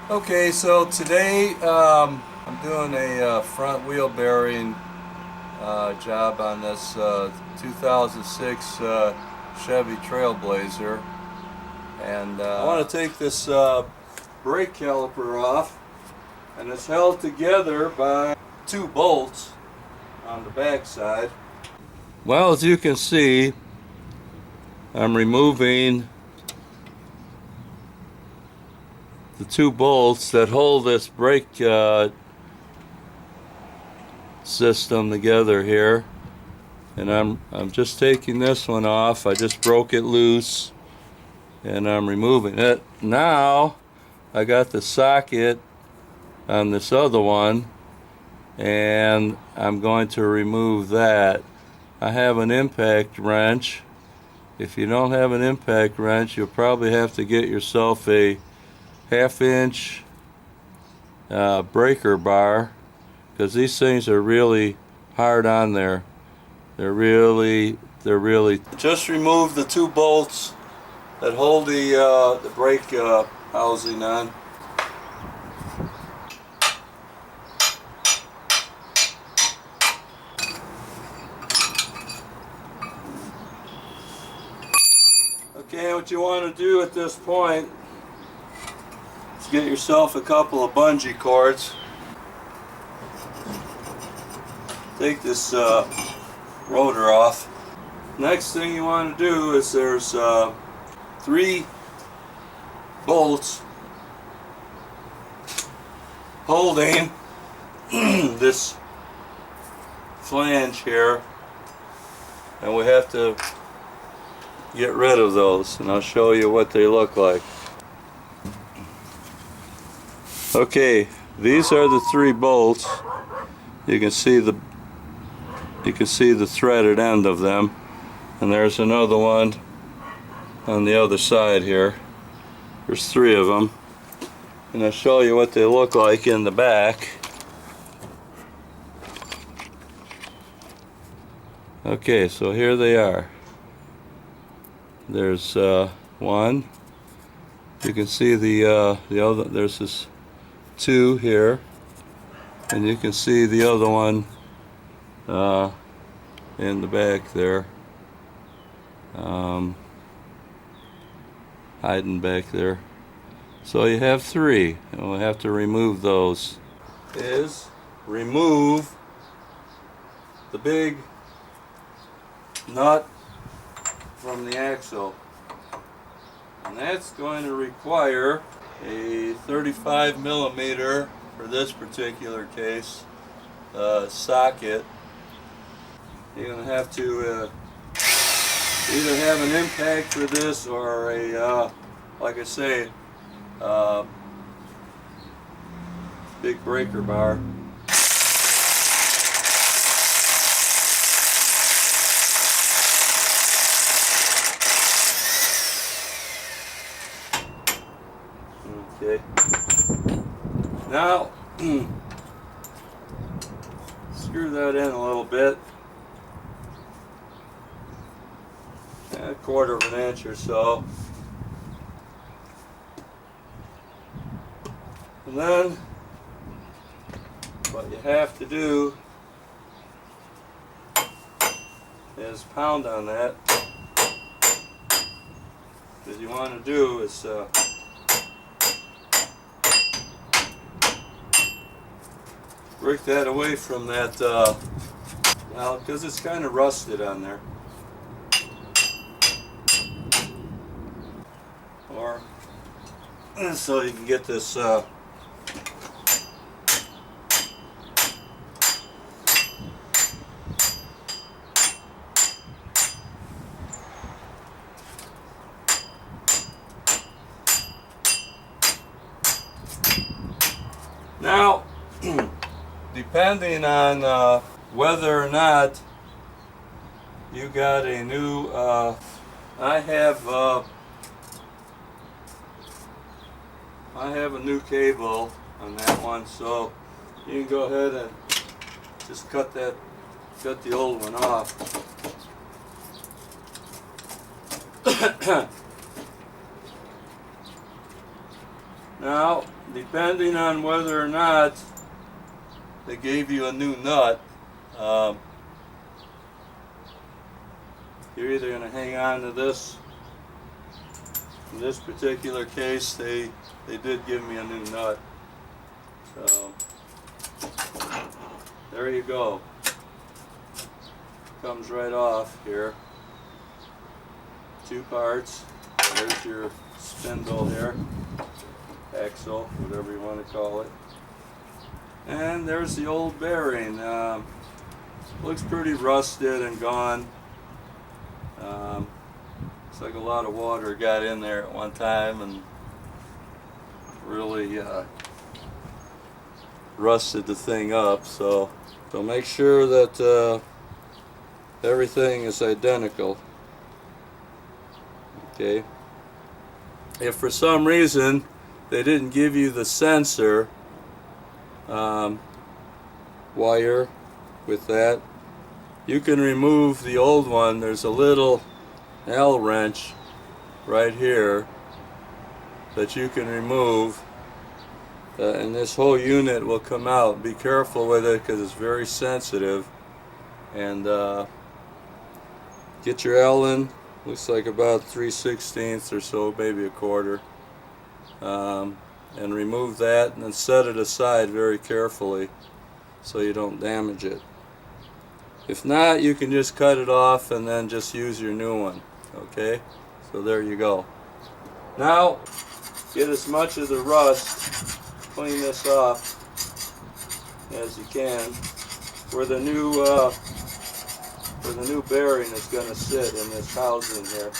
Okay, so today I'm doing a front wheel bearing job on this 2006 Chevy Trailblazer, and I want to take this brake caliper off, and it's held together by two bolts on the back side. Well, as you can see, I'm removing the two bolts that hold this brake system together here, and I'm just taking this one off. I just broke it loose and I'm removing it. Now I got the socket on this other one and I'm going to remove that. I have an impact wrench. If you don't have an impact wrench, you'll probably have to get yourself a 1/2 inch breaker bar, because these things are really hard on there. They're really just remove the two bolts that hold the brake housing on. Okay, what you want to do at this point is get yourself a couple of bungee cords. Take this rotor off. Next thing you want to do is there's 3 bolts holding this flange here, and we have to get rid of those, and I'll show you what they look like. Okay, these are the 3 bolts. You can see the threaded end of them, and there's another one on the other side here. There's 3 of them, and I'll show you what they look like in the back. Okay, so here they are. There's one. You can see the other. There's this 2 here, and you can see the other one in the back there, hiding back there. So you have 3, and we'll have to remove those. Remove the big nut from the axle, and that's going to require a 35 millimeter, for this particular case, socket. You're going to have to either have an impact for this or a, like I say, big breaker bar. Okay. Now, screw that in a little bit. A 1/4 of an inch or so. And then what you have to do is pound on that. What you want to do is break that away from that, well, because it's kind of rusted on there. Or so you can get this now. Depending on whether or not you got a new, I have a new cable on that one, so you can go ahead and just cut the old one off. Now, depending on whether or not they gave you a new nut, you're either going to hang on to this. In this particular case, they did give me a new nut. So there you go. Comes right off here. Two parts. There's your spindle here, axle, whatever you want to call it. And there's the old bearing. Looks pretty rusted and gone. Looks like a lot of water got in there at one time and really rusted the thing up. So make sure that everything is identical. Okay. If for some reason they didn't give you the sensor wire with that, you can remove the old one. There's a little L wrench right here that you can remove, and this whole unit will come out. Be careful with it because it's very sensitive. And get your Allen, looks like about 3/16 or so, maybe a quarter, and remove that and then set it aside very carefully so you don't damage it. If not, you can just cut it off and then just use your new one. Okay, so there you go. Now get as much of the rust, clean this off as you can, where the new bearing is going to sit in this housing here.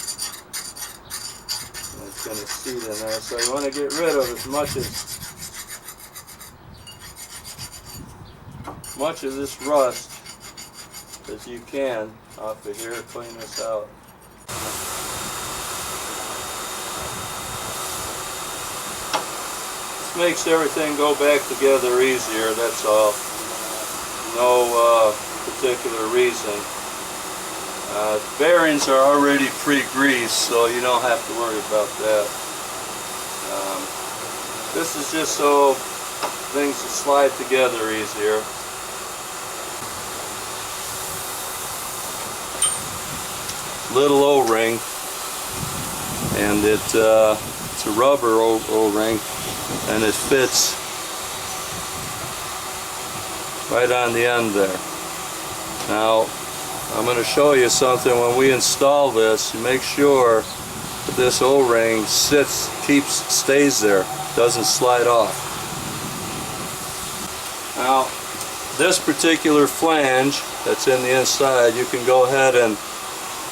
And it's going to seat in there. So you want to get rid of as much of this rust as you can off of here. Clean this out. This makes everything go back together easier, that's all. No particular reason. Bearings are already pre-greased, so you don't have to worry about that. This is just so things will slide together easier. Little O-ring, and it's a rubber O-ring, and it fits right on the end there. Now I'm going to show you something. When we install this, you make sure that this O-ring stays there, doesn't slide off. Now this particular flange that's in the inside, you can go ahead and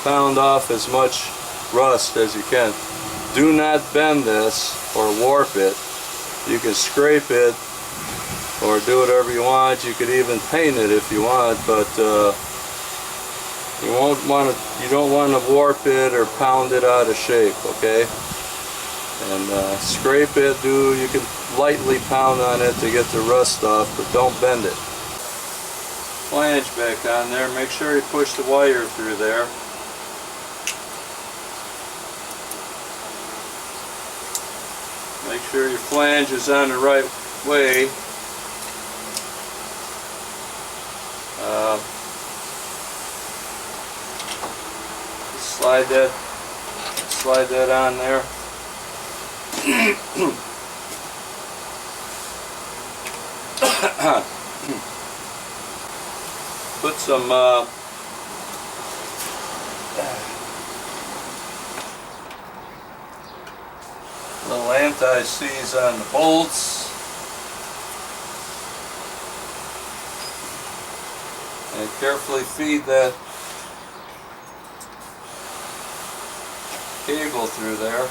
pound off as much rust as you can. Do not bend this or warp it. You can scrape it or do whatever you want. You could even paint it if you want, but you don't want to warp it or pound it out of shape. Okay, and scrape it. You can lightly pound on it to get the rust off, but don't bend it. Flange back on there. Make sure you push the wire through there. Make sure your flange is on the right way. Slide that on there. Put some little anti-seize on the bolts, and carefully feed that cable through there.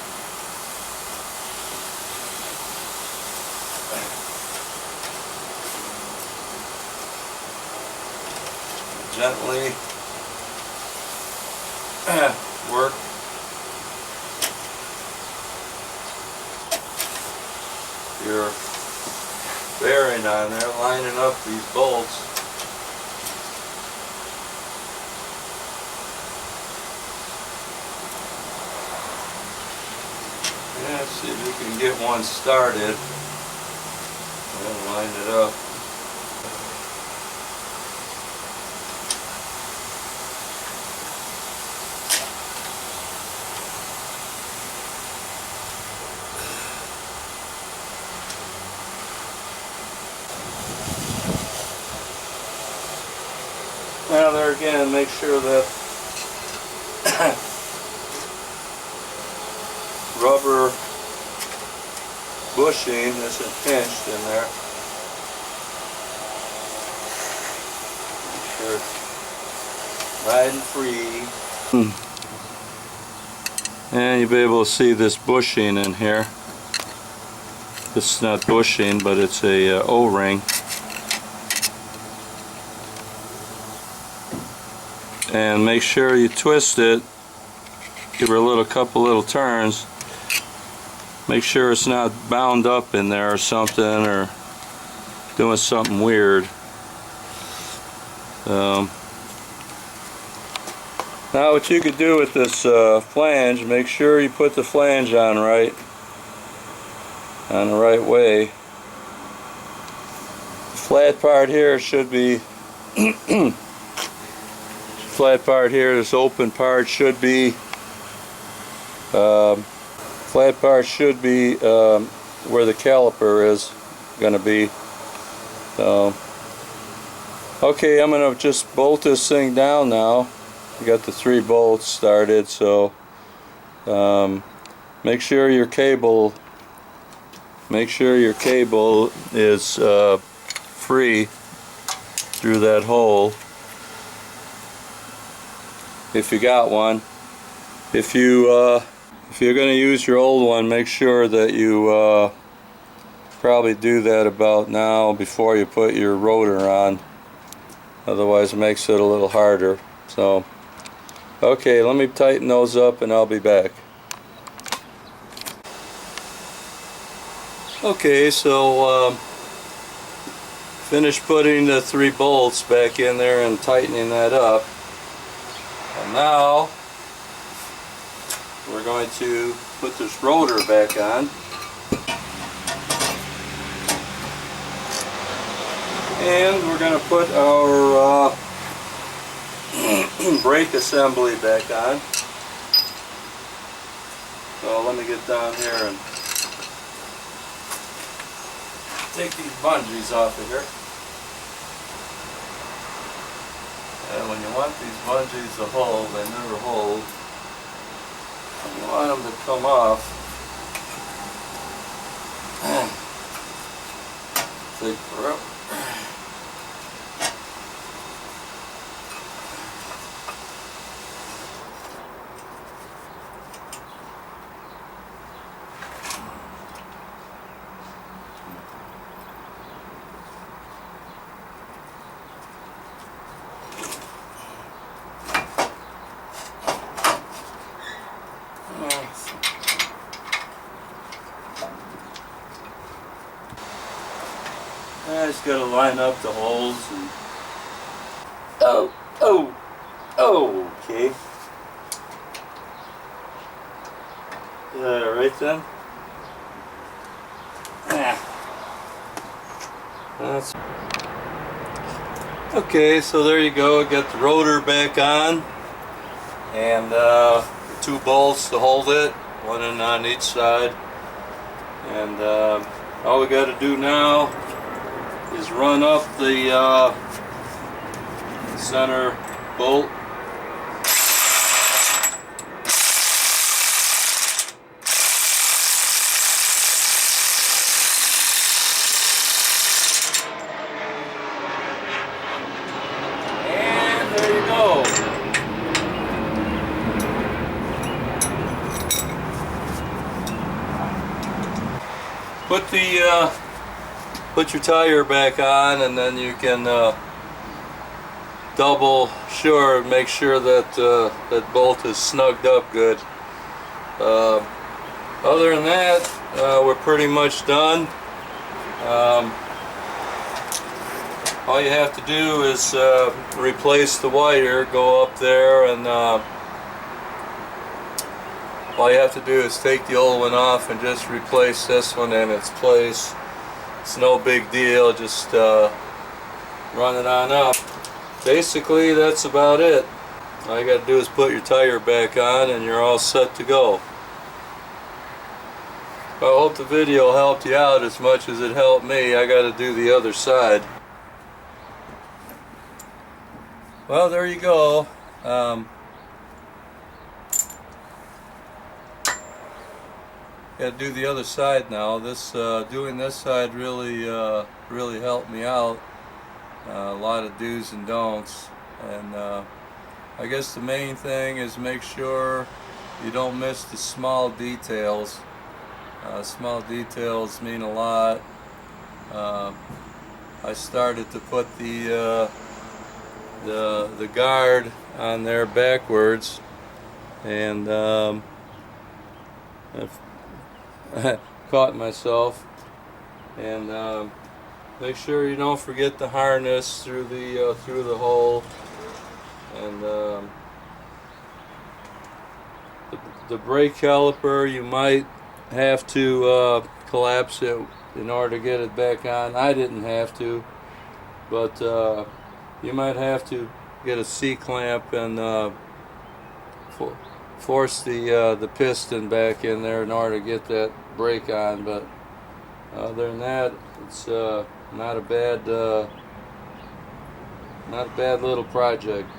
Gently work your bearing on there, lining up these bolts. Yeah, See if we can get one started and line it up. Now there again, make sure that rubber bushing isn't pinched in there. Make sure it's riding free. And you'll be able to see this bushing in here. This is not bushing, but it's a O-ring. And make sure you twist it, give her a couple little turns, make sure it's not bound up in there or something, or doing something weird. Now what you could do with this flange, make sure you put the flange on the right way. The flat part here should be flat part here, this open part should be where the caliper is going to be. So, okay, I'm going to just bolt this thing down now. I got the 3 bolts started, so make sure your cable is free through that hole. If you got one. If you're going to use your old one, make sure that you probably do that about now before you put your rotor on. Otherwise it makes it a little harder. So, okay, let me tighten those up and I'll be back. Okay, so finished putting the 3 bolts back in there and tightening that up. And now we're going to put this rotor back on. And we're going to put our brake assembly back on. So let me get down here and take these bungees off of here. And when you want these bungees to hold, they never hold. You want them to come off. Take her up. I just got to line up the holes. And okay. Is that alright then? That's okay. So there you go. Got the rotor back on, and 2 bolts to hold it, one on each side. And all we got to do now is run up the center bolt. And there you go. Put your tire back on, and then you can make sure that that bolt is snugged up good. Other than that, we're pretty much done. All you have to do is replace the wire, go up there and all you have to do is take the old one off and just replace this one in its place. It's no big deal, just run it on up. Basically, that's about it. All you got to do is put your tire back on and you're all set to go. I hope the video helped you out as much as it helped me. I got to do the other side. Well, there you go. Got to do the other side now. Doing this side really helped me out. A lot of do's and don'ts, and I guess the main thing is make sure you don't miss the small details. Small details mean a lot. I started to put the guard on there backwards, and I caught myself. And make sure you don't forget the harness through the hole, and the brake caliper, you might have to collapse it in order to get it back on. I didn't have to, but you might have to get a C-clamp and force the piston back in there in order to get that brake on. But other than that, it's not a bad little project.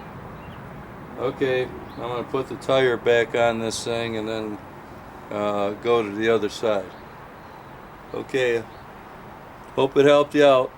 Okay, I'm going to put the tire back on this thing and then go to the other side. Okay, hope it helped you out.